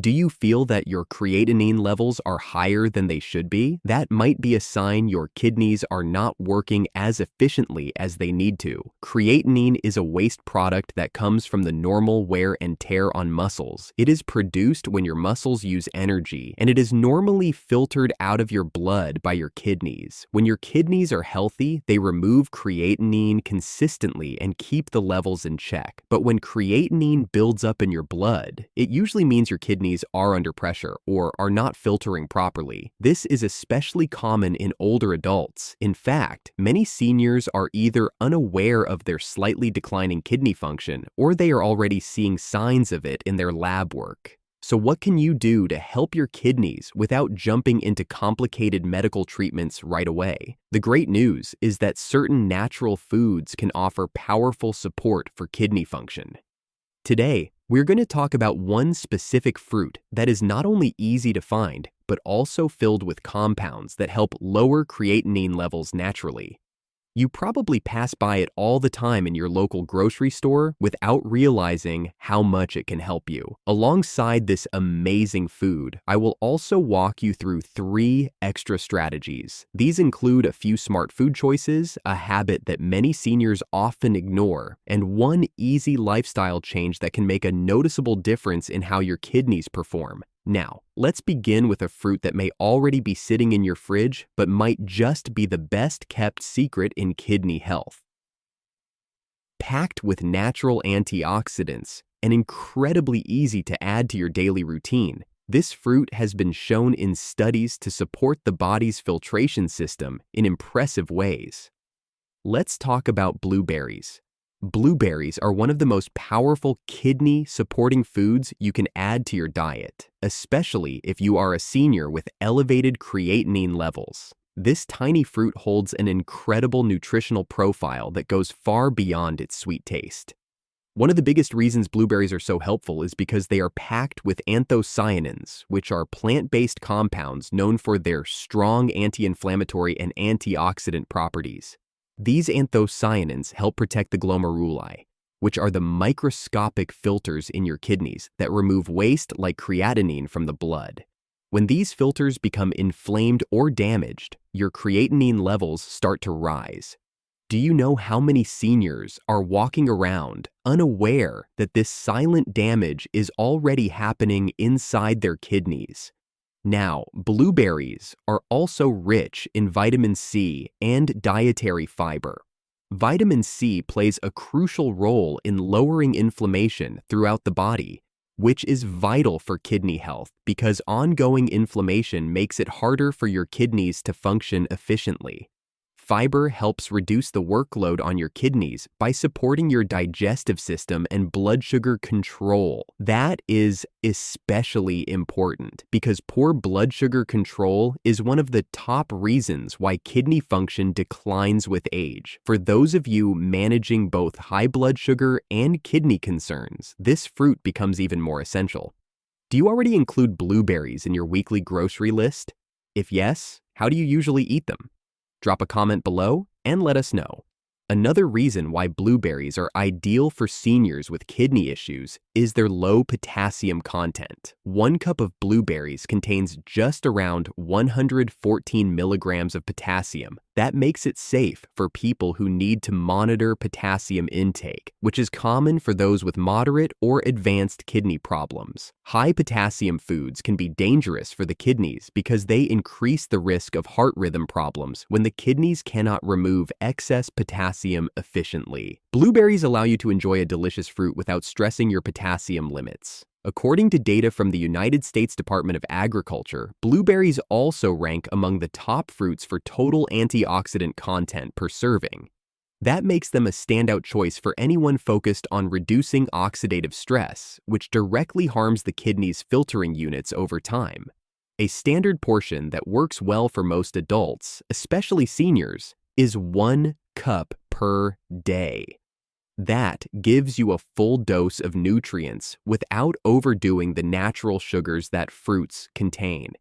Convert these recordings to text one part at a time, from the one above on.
Do you feel that your creatinine levels are higher than they should be? That might be a sign your kidneys are not working as efficiently as they need to. Creatinine is a waste product that comes from the normal wear and tear on muscles. It is produced when your muscles use energy, and it is normally filtered out of your blood by your kidneys. When your kidneys are healthy, they remove creatinine consistently and keep the levels in check. But when creatinine builds up in your blood, it usually means your kidneys are under pressure or are not filtering properly. This is especially common in older adults. In fact, many seniors are either unaware of their slightly declining kidney function or they are already seeing signs of it in their lab work. So what can you do to help your kidneys without jumping into complicated medical treatments right away? The great news is that certain natural foods can offer powerful support for kidney function. Today, we're going to talk about one specific fruit that is not only easy to find, but also filled with compounds that help lower creatinine levels naturally. You probably pass by it all the time in your local grocery store without realizing how much it can help you. Alongside this amazing food, I will also walk you through 3 extra strategies. These include a few smart food choices, a habit that many seniors often ignore, and one easy lifestyle change that can make a noticeable difference in how your kidneys perform. Now, let's begin with a fruit that may already be sitting in your fridge, but might just be the best kept secret in kidney health. Packed with natural antioxidants and incredibly easy to add to your daily routine, this fruit has been shown in studies to support the body's filtration system in impressive ways. Let's talk about blueberries. Blueberries are one of the most powerful kidney-supporting foods you can add to your diet, especially if you are a senior with elevated creatinine levels. This tiny fruit holds an incredible nutritional profile that goes far beyond its sweet taste. One of the biggest reasons blueberries are so helpful is because they are packed with anthocyanins, which are plant-based compounds known for their strong anti-inflammatory and antioxidant properties. These anthocyanins help protect the glomeruli, which are the microscopic filters in your kidneys that remove waste like creatinine from the blood. When these filters become inflamed or damaged, your creatinine levels start to rise. Do you know how many seniors are walking around unaware that this silent damage is already happening inside their kidneys? Now, blueberries are also rich in vitamin C and dietary fiber. Vitamin C plays a crucial role in lowering inflammation throughout the body, which is vital for kidney health because ongoing inflammation makes it harder for your kidneys to function efficiently. Fiber helps reduce the workload on your kidneys by supporting your digestive system and blood sugar control. That is especially important because poor blood sugar control is one of the top reasons why kidney function declines with age. For those of you managing both high blood sugar and kidney concerns, this fruit becomes even more essential. Do you already include blueberries in your weekly grocery list? If yes, how do you usually eat them? Drop a comment below and let us know. Another reason why blueberries are ideal for seniors with kidney issues is their low potassium content. 1 cup of blueberries contains just around 114 milligrams of potassium. That makes it safe for people who need to monitor potassium intake, which is common for those with moderate or advanced kidney problems. High potassium foods can be dangerous for the kidneys because they increase the risk of heart rhythm problems when the kidneys cannot remove excess potassium efficiently. Blueberries allow you to enjoy a delicious fruit without stressing your potassium limits. According to data from the United States Department of Agriculture, blueberries also rank among the top fruits for total antioxidant content per serving. That makes them a standout choice for anyone focused on reducing oxidative stress, which directly harms the kidney's filtering units over time. A standard portion that works well for most adults, especially seniors, is 1 cup per day. That gives you a full dose of nutrients without overdoing the natural sugars that fruits contain.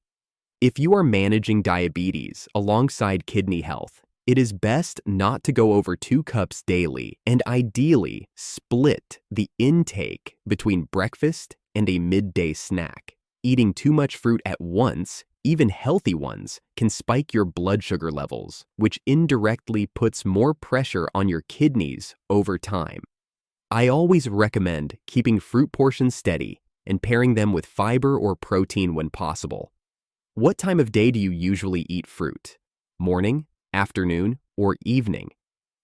If you are managing diabetes alongside kidney health, it is best not to go over 2 cups daily and ideally split the intake between breakfast and a midday snack. Eating too much fruit at once, even healthy ones, can spike your blood sugar levels, which indirectly puts more pressure on your kidneys over time. I always recommend keeping fruit portions steady and pairing them with fiber or protein when possible. What time of day do you usually eat fruit? Morning, afternoon, or evening?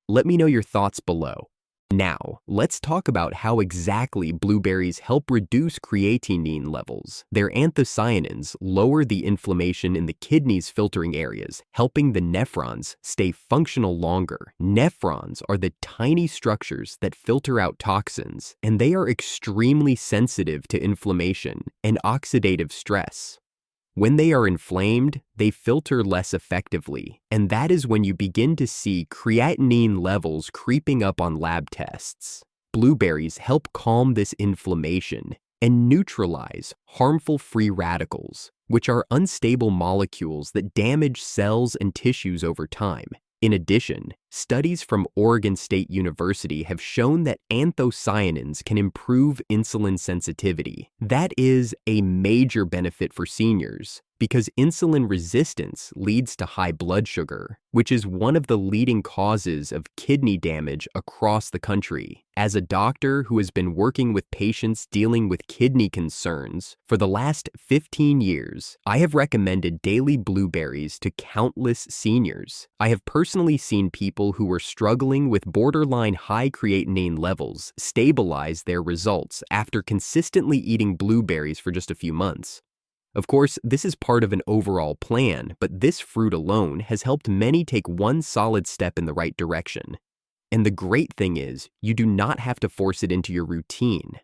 Let me know your thoughts below. Now, let's talk about how exactly blueberries help reduce creatinine levels. Their anthocyanins lower the inflammation in the kidney's filtering areas, helping the nephrons stay functional longer. Nephrons are the tiny structures that filter out toxins, and they are extremely sensitive to inflammation and oxidative stress. When they are inflamed, they filter less effectively, and that is when you begin to see creatinine levels creeping up on lab tests. Blueberries help calm this inflammation and neutralize harmful free radicals, which are unstable molecules that damage cells and tissues over time. In addition, studies from Oregon State University have shown that anthocyanins can improve insulin sensitivity. That is a major benefit for seniors because insulin resistance leads to high blood sugar, which is one of the leading causes of kidney damage across the country. As a doctor who has been working with patients dealing with kidney concerns for the last 15 years, I have recommended daily blueberries to countless seniors. I have personally seen people who were struggling with borderline high creatinine levels stabilize their results after consistently eating blueberries for just a few months. Of course, this is part of an overall plan, but this fruit alone has helped many take one solid step in the right direction. And the great thing is, you do not have to force it into your routine.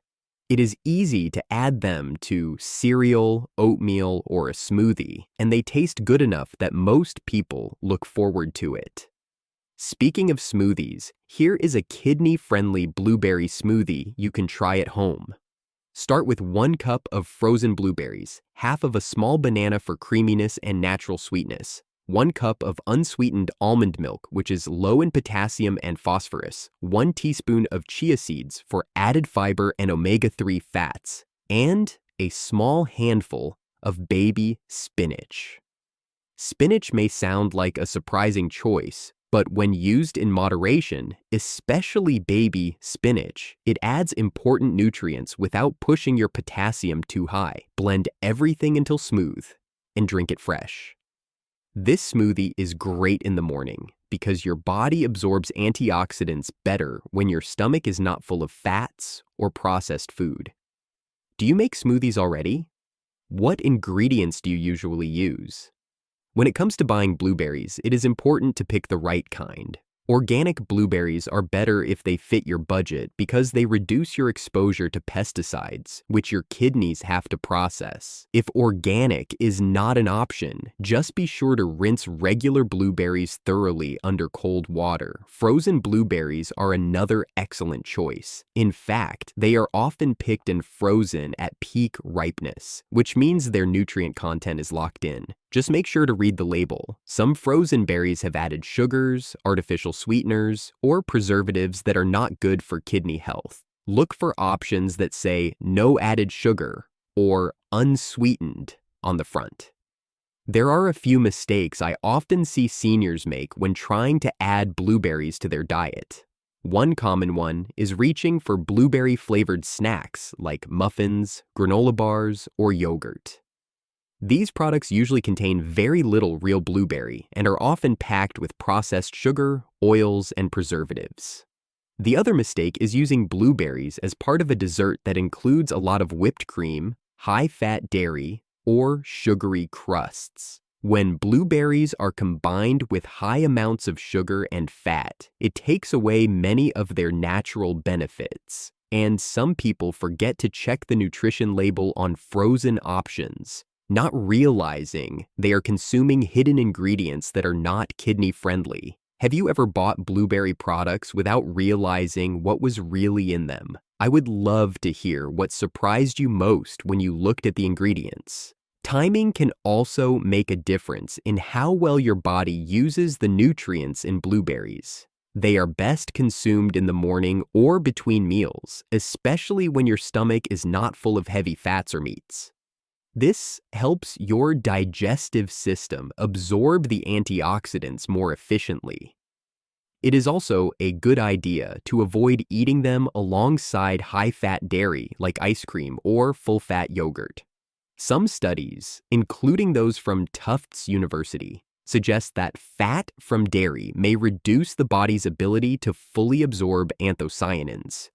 It is easy to add them to cereal, oatmeal, or a smoothie, and they taste good enough that most people look forward to it. Speaking of smoothies, here is a kidney-friendly blueberry smoothie you can try at home. Start with 1 cup of frozen blueberries, half of a small banana for creaminess and natural sweetness, 1 cup of unsweetened almond milk, which is low in potassium and phosphorus, 1 teaspoon of chia seeds for added fiber and omega-3 fats, and a small handful of baby spinach. Spinach may sound like a surprising choice, but when used in moderation, especially baby spinach, it adds important nutrients without pushing your potassium too high. Blend everything until smooth and drink it fresh. This smoothie is great in the morning because your body absorbs antioxidants better when your stomach is not full of fats or processed food. Do you make smoothies already? What ingredients do you usually use? When it comes to buying blueberries, it is important to pick the right kind. Organic blueberries are better if they fit your budget because they reduce your exposure to pesticides, which your kidneys have to process. If organic is not an option, just be sure to rinse regular blueberries thoroughly under cold water. Frozen blueberries are another excellent choice. In fact, they are often picked and frozen at peak ripeness, which means their nutrient content is locked in. Just make sure to read the label. Some frozen berries have added sugars, artificial sweeteners, or preservatives that are not good for kidney health. Look for options that say no added sugar or unsweetened on the front. There are a few mistakes I often see seniors make when trying to add blueberries to their diet. One common one is reaching for blueberry-flavored snacks like muffins, granola bars, or yogurt. These products usually contain very little real blueberry and are often packed with processed sugar, oils, and preservatives. The other mistake is using blueberries as part of a dessert that includes a lot of whipped cream, high-fat dairy, or sugary crusts. When blueberries are combined with high amounts of sugar and fat, it takes away many of their natural benefits. And some people forget to check the nutrition label on frozen options, not realizing they are consuming hidden ingredients that are not kidney-friendly. Have you ever bought blueberry products without realizing what was really in them? I would love to hear what surprised you most when you looked at the ingredients. Timing can also make a difference in how well your body uses the nutrients in blueberries. They are best consumed in the morning or between meals, especially when your stomach is not full of heavy fats or meats. This helps your digestive system absorb the antioxidants more efficiently. It is also a good idea to avoid eating them alongside high-fat dairy like ice cream or full-fat yogurt. Some studies, including those from Tufts University, suggest that fat from dairy may reduce the body's ability to fully absorb anthocyanins.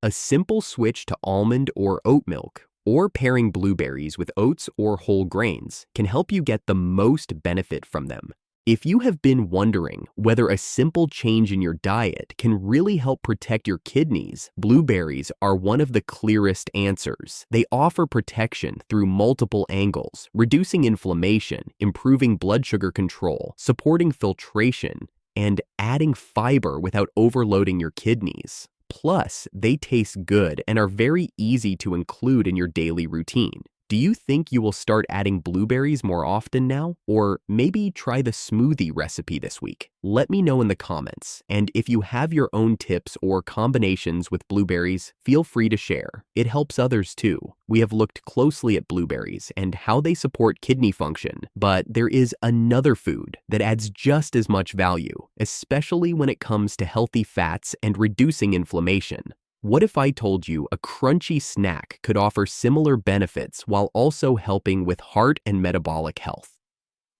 A simple switch to almond or oat milk, or pairing blueberries with oats or whole grains, can help you get the most benefit from them. If you have been wondering whether a simple change in your diet can really help protect your kidneys, blueberries are one of the clearest answers. They offer protection through multiple angles, reducing inflammation, improving blood sugar control, supporting filtration, and adding fiber without overloading your kidneys. Plus, they taste good and are very easy to include in your daily routine. Do you think you will start adding blueberries more often now? Or maybe try the smoothie recipe this week? Let me know in the comments. And if you have your own tips or combinations with blueberries, feel free to share. It helps others too. We have looked closely at blueberries and how they support kidney function, but there is another food that adds just as much value, especially when it comes to healthy fats and reducing inflammation. What if I told you a crunchy snack could offer similar benefits while also helping with heart and metabolic health?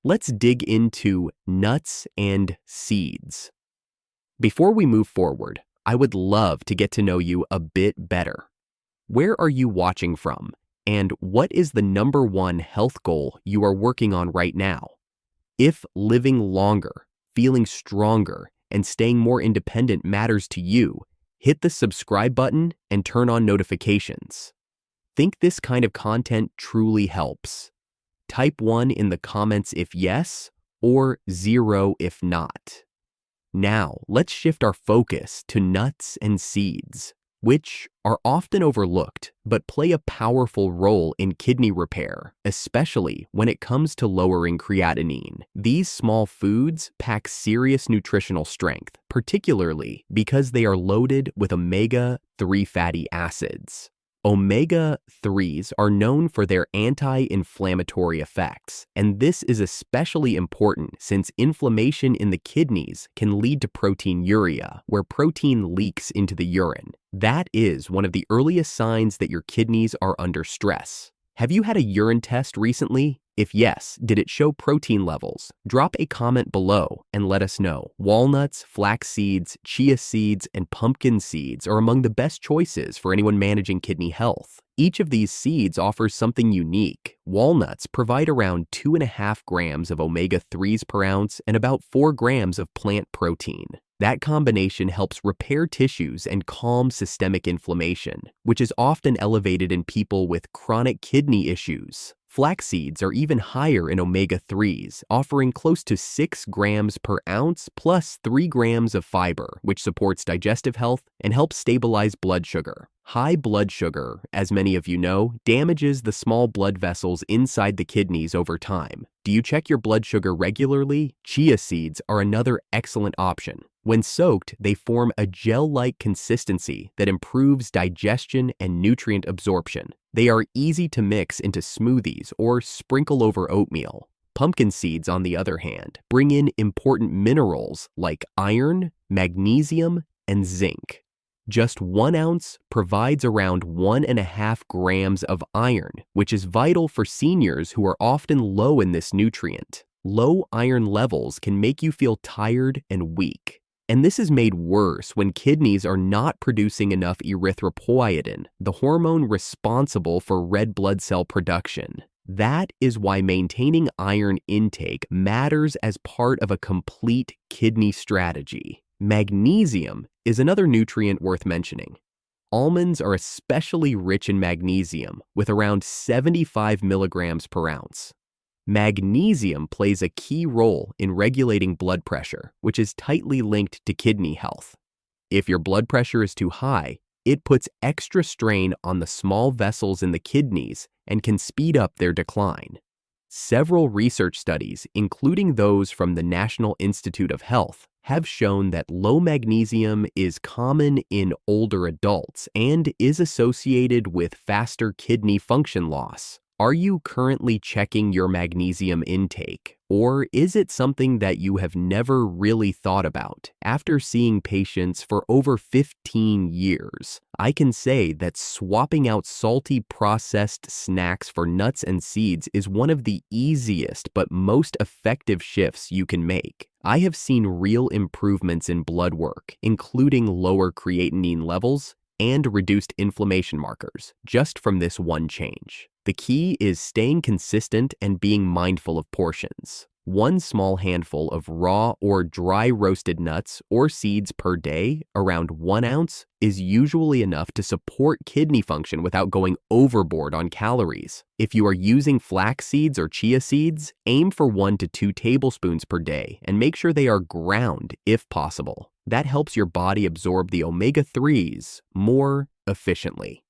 Let's dig into nuts and seeds. Before we move forward, I would love to get to know you a bit better. Where are you watching from? And what is the #1 health goal you are working on right now? If living longer, feeling stronger, and staying more independent matters to you, hit the subscribe button and turn on notifications. Think this kind of content truly helps? Type 1 in the comments if yes, or 0 if not. Now, let's shift our focus to nuts and seeds, which are often overlooked but play a powerful role in kidney repair, especially when it comes to lowering creatinine. These small foods pack serious nutritional strength, particularly because they are loaded with omega-3 fatty acids. Omega-3s are known for their anti-inflammatory effects, and this is especially important since inflammation in the kidneys can lead to proteinuria, where protein leaks into the urine. That is one of the earliest signs that your kidneys are under stress. Have you had a urine test recently? If yes, did it show protein levels? Drop a comment below and let us know. Walnuts, flax seeds, chia seeds, and pumpkin seeds are among the best choices for anyone managing kidney health. Each of these seeds offers something unique. Walnuts provide around 2.5 grams of omega-3s per ounce and about 4 grams of plant protein. That combination helps repair tissues and calm systemic inflammation, which is often elevated in people with chronic kidney issues. Flax seeds are even higher in omega-3s, offering close to 6 grams per ounce plus 3 grams of fiber, which supports digestive health and helps stabilize blood sugar. High blood sugar, as many of you know, damages the small blood vessels inside the kidneys over time. Do you check your blood sugar regularly? Chia seeds are another excellent option. When soaked, they form a gel-like consistency that improves digestion and nutrient absorption. They are easy to mix into smoothies or sprinkle over oatmeal. Pumpkin seeds, on the other hand, bring in important minerals like iron, magnesium, and zinc. Just 1 ounce provides around 1.5 grams of iron, which is vital for seniors who are often low in this nutrient. Low iron levels can make you feel tired and weak. And this is made worse when kidneys are not producing enough erythropoietin, the hormone responsible for red blood cell production. That is why maintaining iron intake matters as part of a complete kidney strategy. Magnesium is another nutrient worth mentioning. Almonds are especially rich in magnesium, with around 75 milligrams per ounce. Magnesium plays a key role in regulating blood pressure, which is tightly linked to kidney health. If your blood pressure is too high, it puts extra strain on the small vessels in the kidneys and can speed up their decline. Several research studies, including those from the National Institute of Health, have shown that low magnesium is common in older adults and is associated with faster kidney function loss. Are you currently checking your magnesium intake, or is it something that you have never really thought about? After seeing patients for over 15 years, I can say that swapping out salty processed snacks for nuts and seeds is one of the easiest but most effective shifts you can make. I have seen real improvements in blood work, including lower creatinine levels and reduced inflammation markers, just from this one change. The key is staying consistent and being mindful of portions. One small handful of raw or dry roasted nuts or seeds per day, around 1 ounce, is usually enough to support kidney function without going overboard on calories. If you are using flax seeds or chia seeds, aim for 1 to 2 tablespoons per day and make sure they are ground if possible. That helps your body absorb the omega-3s more efficiently.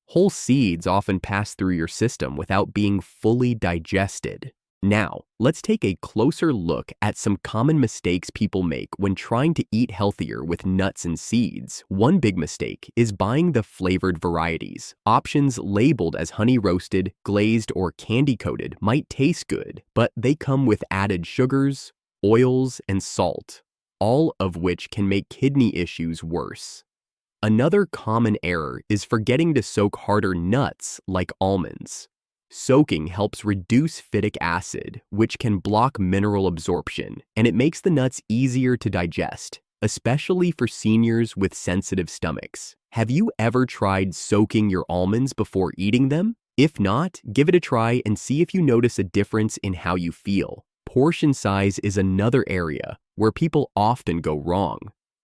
Whole seeds often pass through your system without being fully digested. Now, let's take a closer look at some common mistakes people make when trying to eat healthier with nuts and seeds. One big mistake is buying the flavored varieties. Options labeled as honey roasted, glazed, or candy coated might taste good, but they come with added sugars, oils, and salt, all of which can make kidney issues worse. Another common error is forgetting to soak harder nuts like almonds. Soaking helps reduce phytic acid, which can block mineral absorption, and it makes the nuts easier to digest, especially for seniors with sensitive stomachs. Have you ever tried soaking your almonds before eating them? If not, give it a try and see if you notice a difference in how you feel. Portion size is another area where people often go wrong.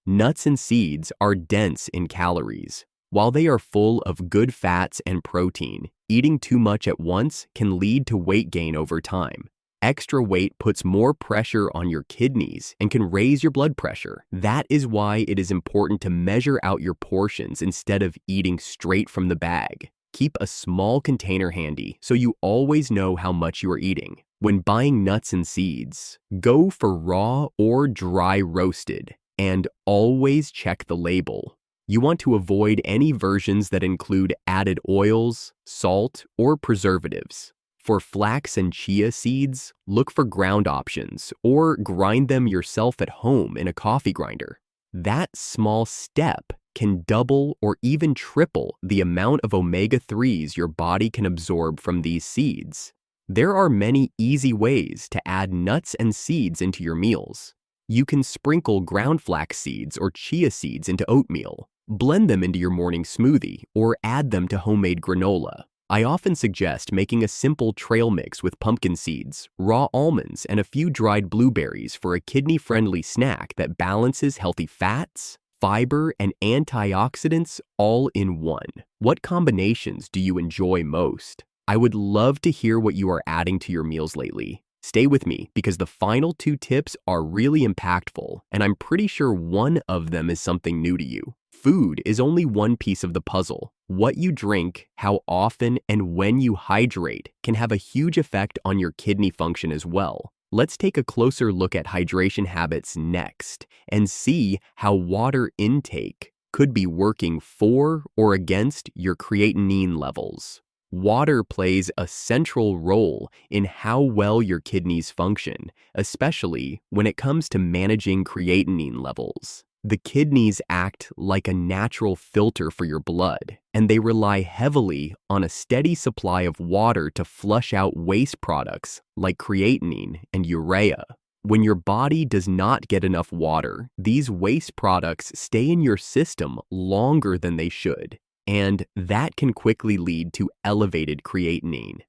Nuts and seeds are dense in calories. While they are full of good fats and protein, eating too much at once can lead to weight gain over time. Extra weight puts more pressure on your kidneys and can raise your blood pressure. That is why it is important to measure out your portions instead of eating straight from the bag. Keep a small container handy so you always know how much you are eating. When buying nuts and seeds, go for raw or dry roasted, and always check the label. You want to avoid any versions that include added oils, salt, or preservatives. For flax and chia seeds, look for ground options or grind them yourself at home in a coffee grinder. That small step can double or even triple the amount of omega-3s your body can absorb from these seeds. There are many easy ways to add nuts and seeds into your meals. You can sprinkle ground flax seeds or chia seeds into oatmeal, blend them into your morning smoothie, or add them to homemade granola. I often suggest making a simple trail mix with pumpkin seeds, raw almonds, and a few dried blueberries for a kidney-friendly snack that balances healthy fats, fiber, and antioxidants all in one. What combinations do you enjoy most? I would love to hear what you are adding to your meals lately. Stay with me because the final 2 tips are really impactful, and I'm pretty sure one of them is something new to you. Food is only one piece of the puzzle. What you drink, how often, and when you hydrate can have a huge effect on your kidney function as well. Let's take a closer look at hydration habits next and see how water intake could be working for or against your creatinine levels. Water plays a central role in how well your kidneys function, especially when it comes to managing creatinine levels. The kidneys act like a natural filter for your blood, and they rely heavily on a steady supply of water to flush out waste products like creatinine and urea. When your body does not get enough water, these waste products stay in your system longer than they should, and that can quickly lead to elevated creatinine.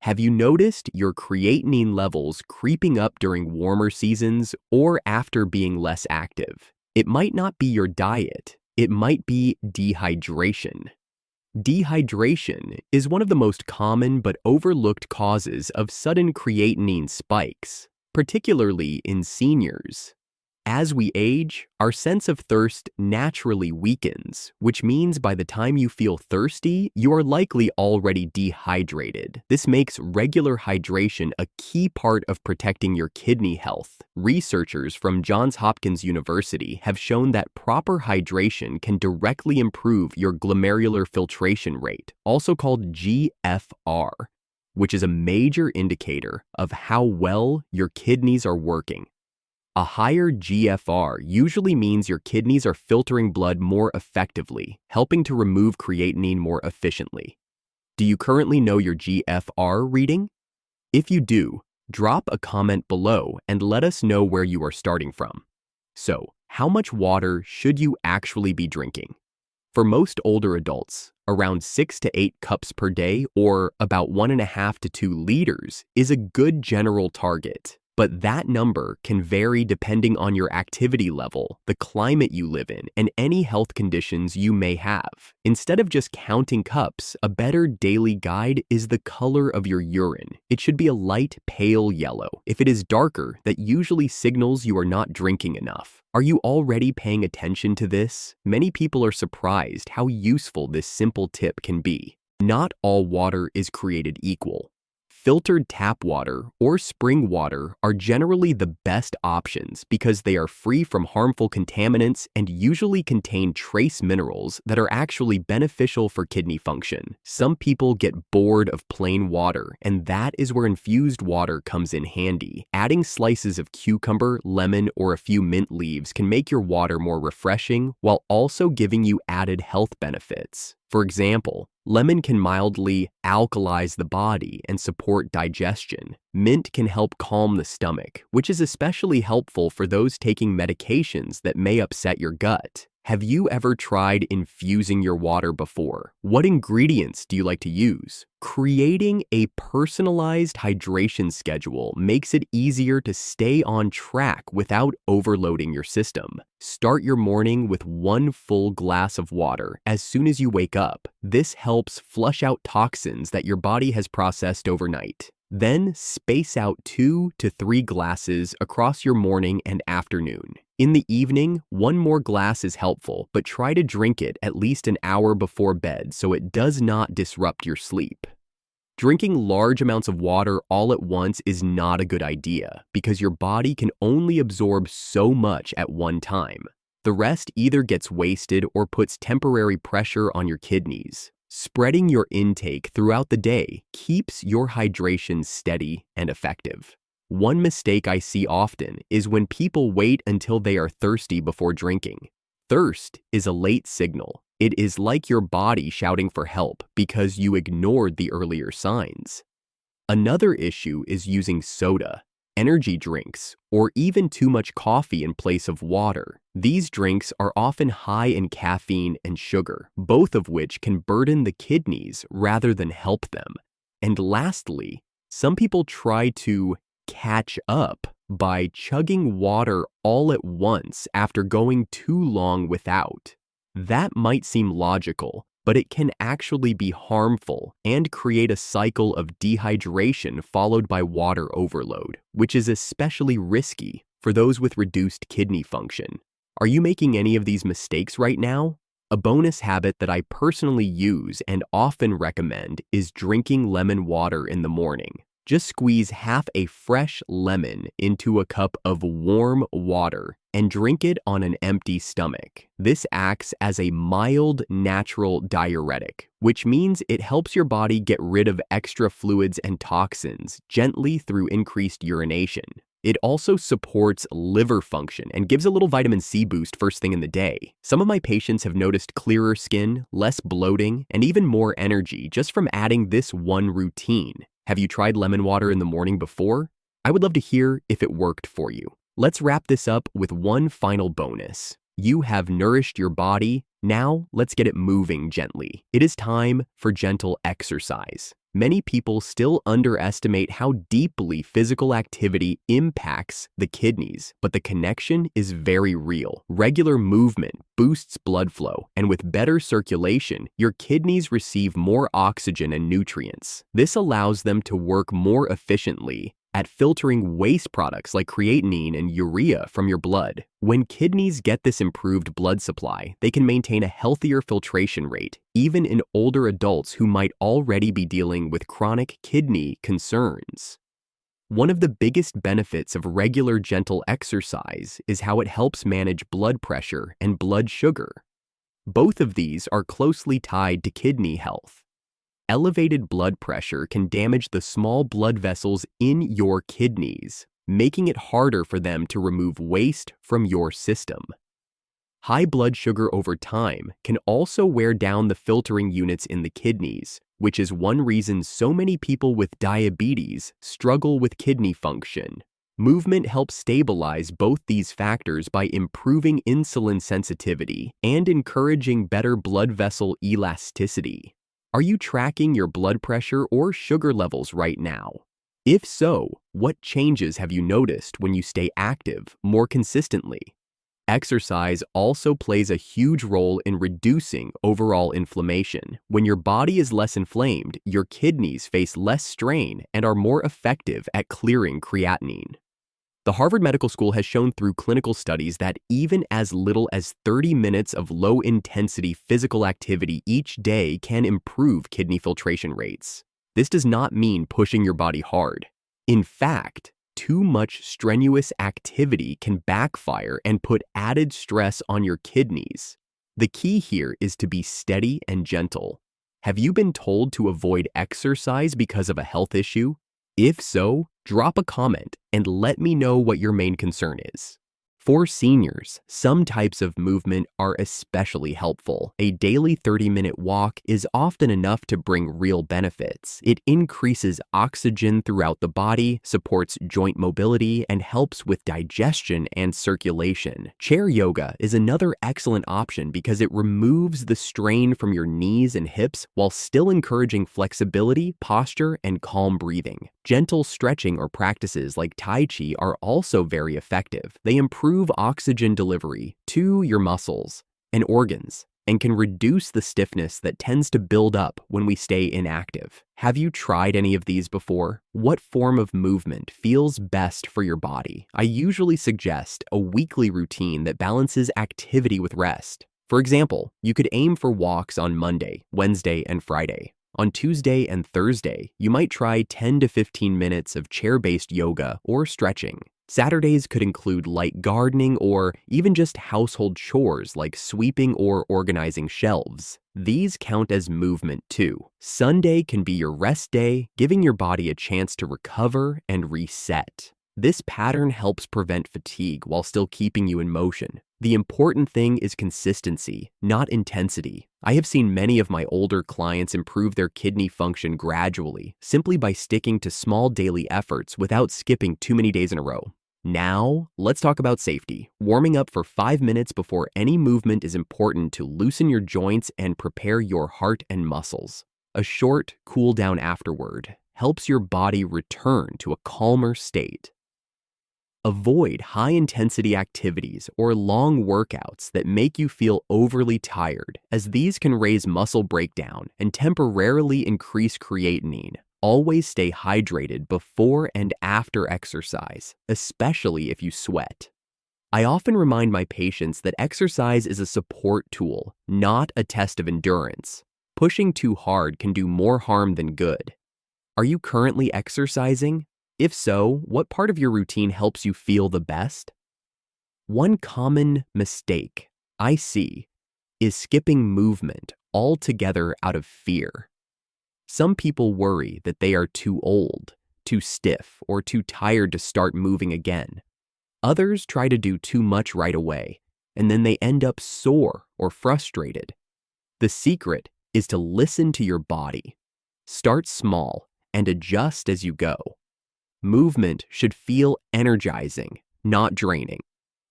Have you noticed your creatinine levels creeping up during warmer seasons or after being less active? It might not be your diet, it might be dehydration. Dehydration is one of the most common but overlooked causes of sudden creatinine spikes, particularly in seniors. As we age, our sense of thirst naturally weakens, which means by the time you feel thirsty, you are likely already dehydrated. This makes regular hydration a key part of protecting your kidney health. Researchers from Johns Hopkins University have shown that proper hydration can directly improve your glomerular filtration rate, also called GFR. which is a major indicator of how well your kidneys are working. A higher GFR usually means your kidneys are filtering blood more effectively, helping to remove creatinine more efficiently. Do you currently know your GFR reading? If you do, drop a comment below and let us know where you are starting from. So, how much water should you actually be drinking? For most older adults, around 6 to 8 cups per day, or about 1.5 to 2 liters, is a good general target. But that number can vary depending on your activity level, the climate you live in, and any health conditions you may have. Instead of just counting cups, a better daily guide is the color of your urine. It should be a light, pale yellow. If it is darker, that usually signals you are not drinking enough. Are you already paying attention to this? Many people are surprised how useful this simple tip can be. Not all water is created equal. Filtered tap water or spring water are generally the best options because they are free from harmful contaminants and usually contain trace minerals that are actually beneficial for kidney function. Some people get bored of plain water, and that is where infused water comes in handy. Adding slices of cucumber, lemon, or a few mint leaves can make your water more refreshing while also giving you added health benefits. For example, lemon can mildly alkalize the body and support digestion. Mint can help calm the stomach, which is especially helpful for those taking medications that may upset your gut. Have you ever tried infusing your water before? What ingredients do you like to use? Creating a personalized hydration schedule makes it easier to stay on track without overloading your system. Start your morning with 1 full glass of water as soon as you wake up. This helps flush out toxins that your body has processed overnight. Then space out 2 to 3 glasses across your morning and afternoon. In the evening, 1 more glass is helpful, but try to drink it at least an hour before bed so it does not disrupt your sleep. Drinking large amounts of water all at once is not a good idea because your body can only absorb so much at one time. The rest either gets wasted or puts temporary pressure on your kidneys. Spreading your intake throughout the day keeps your hydration steady and effective. One mistake I see often is when people wait until they are thirsty before drinking. Thirst is a late signal. It is like your body shouting for help because you ignored the earlier signs. Another issue is using soda, energy drinks, or even too much coffee in place of water. These drinks are often high in caffeine and sugar, both of which can burden the kidneys rather than help them. And lastly, some people try to catch up by chugging water all at once after going too long without. That might seem logical, but it can actually be harmful and create a cycle of dehydration followed by water overload, which is especially risky for those with reduced kidney function. Are you making any of these mistakes right now? A bonus habit that I personally use and often recommend is drinking lemon water in the morning. Just squeeze half a fresh lemon into a cup of warm water and drink it on an empty stomach. This acts as a mild natural diuretic, which means it helps your body get rid of extra fluids and toxins gently through increased urination. It also supports liver function and gives a little vitamin C boost first thing in the day. Some of my patients have noticed clearer skin, less bloating, and even more energy just from adding this one routine. Have you tried lemon water in the morning before? I would love to hear if it worked for you. Let's wrap this up with one final bonus. You have nourished your body. Now let's get it moving gently. It is time for gentle exercise. Many people still underestimate how deeply physical activity impacts the kidneys, but the connection is very real. Regular movement boosts blood flow, and with better circulation, your kidneys receive more oxygen and nutrients. This allows them to work more efficiently at filtering waste products like creatinine and urea from your blood. When kidneys get this improved blood supply, they can maintain a healthier filtration rate, even in older adults who might already be dealing with chronic kidney concerns. One of the biggest benefits of regular gentle exercise is how it helps manage blood pressure and blood sugar. Both of these are closely tied to kidney health. Elevated blood pressure can damage the small blood vessels in your kidneys, making it harder for them to remove waste from your system. High blood sugar over time can also wear down the filtering units in the kidneys, which is one reason so many people with diabetes struggle with kidney function. Movement helps stabilize both these factors by improving insulin sensitivity and encouraging better blood vessel elasticity. Are you tracking your blood pressure or sugar levels right now? If so, what changes have you noticed when you stay active more consistently? Exercise also plays a huge role in reducing overall inflammation. When your body is less inflamed, your kidneys face less strain and are more effective at clearing creatinine. The Harvard Medical School has shown through clinical studies that even as little as 30 minutes of low-intensity physical activity each day can improve kidney filtration rates. This does not mean pushing your body hard. In fact, too much strenuous activity can backfire and put added stress on your kidneys. The key here is to be steady and gentle. Have you been told to avoid exercise because of a health issue? If so, drop a comment and let me know what your main concern is. For seniors, some types of movement are especially helpful. A daily 30-minute walk is often enough to bring real benefits. It increases oxygen throughout the body, supports joint mobility, and helps with digestion and circulation. Chair yoga is another excellent option because it removes the strain from your knees and hips while still encouraging flexibility, posture, and calm breathing. Gentle stretching or practices like Tai Chi are also very effective. They improve oxygen delivery to your muscles and organs and can reduce the stiffness that tends to build up when we stay inactive. Have you tried any of these before? What form of movement feels best for your body? I usually suggest a weekly routine that balances activity with rest. For example, you could aim for walks on Monday, Wednesday, and Friday. On Tuesday and Thursday, you might try 10 to 15 minutes of chair-based yoga or stretching. Saturdays could include light gardening or even just household chores like sweeping or organizing shelves. These count as movement too. Sunday can be your rest day, giving your body a chance to recover and reset. This pattern helps prevent fatigue while still keeping you in motion. The important thing is consistency, not intensity. I have seen many of my older clients improve their kidney function gradually, simply by sticking to small daily efforts without skipping too many days in a row. Now, let's talk about safety. Warming up for 5 minutes before any movement is important to loosen your joints and prepare your heart and muscles. A short cool down afterward helps your body return to a calmer state. Avoid high-intensity activities or long workouts that make you feel overly tired, as these can raise muscle breakdown and temporarily increase creatinine. Always stay hydrated before and after exercise, especially if you sweat. I often remind my patients that exercise is a support tool, not a test of endurance. Pushing too hard can do more harm than good. Are you currently exercising? If so, what part of your routine helps you feel the best? One common mistake I see is skipping movement altogether out of fear. Some people worry that they are too old, too stiff, or too tired to start moving again. Others try to do too much right away, and then they end up sore or frustrated. The secret is to listen to your body. Start small and adjust as you go. Movement should feel energizing, not draining.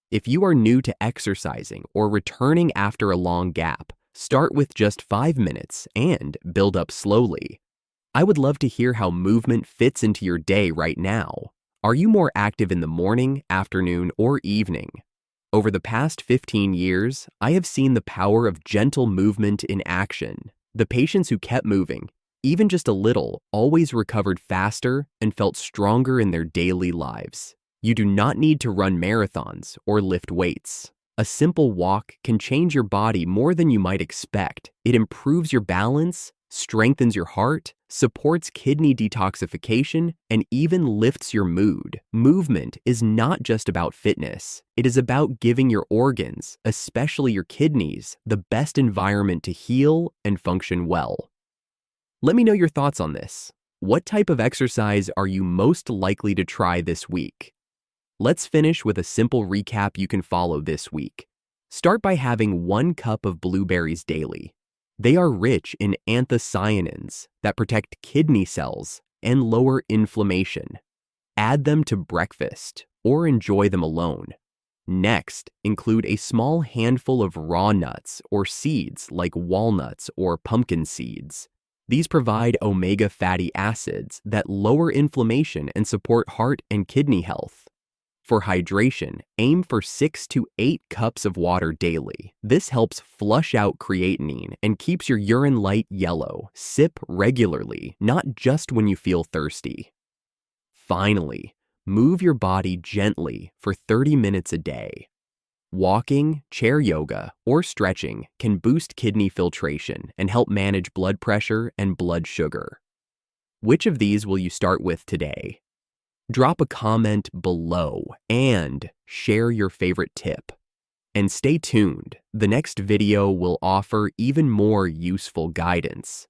If you are new to exercising or returning after a long gap, start with just 5 minutes and build up slowly. I would love to hear how movement fits into your day right now. Are you more active in the morning, afternoon, or evening? Over the past 15 years, I have seen the power of gentle movement in action. The patients who kept moving, even just a little, always recovered faster and felt stronger in their daily lives. You do not need to run marathons or lift weights. A simple walk can change your body more than you might expect. It improves your balance, strengthens your heart, supports kidney detoxification, and even lifts your mood. Movement is not just about fitness. It is about giving your organs, especially your kidneys, the best environment to heal and function well. Let me know your thoughts on this. What type of exercise are you most likely to try this week? Let's finish with a simple recap you can follow this week. Start by having 1 cup of blueberries daily. They are rich in anthocyanins that protect kidney cells and lower inflammation. Add them to breakfast or enjoy them alone. Next, include a small handful of raw nuts or seeds like walnuts or pumpkin seeds. These provide omega fatty acids that lower inflammation and support heart and kidney health. For hydration, aim for 6 to 8 cups of water daily. This helps flush out creatinine and keeps your urine light yellow. Sip regularly, not just when you feel thirsty. Finally, move your body gently for 30 minutes a day. Walking, chair yoga, or stretching can boost kidney filtration and help manage blood pressure and blood sugar. Which of these will you start with today? Drop a comment below and share your favorite tip. And stay tuned, the next video will offer even more useful guidance.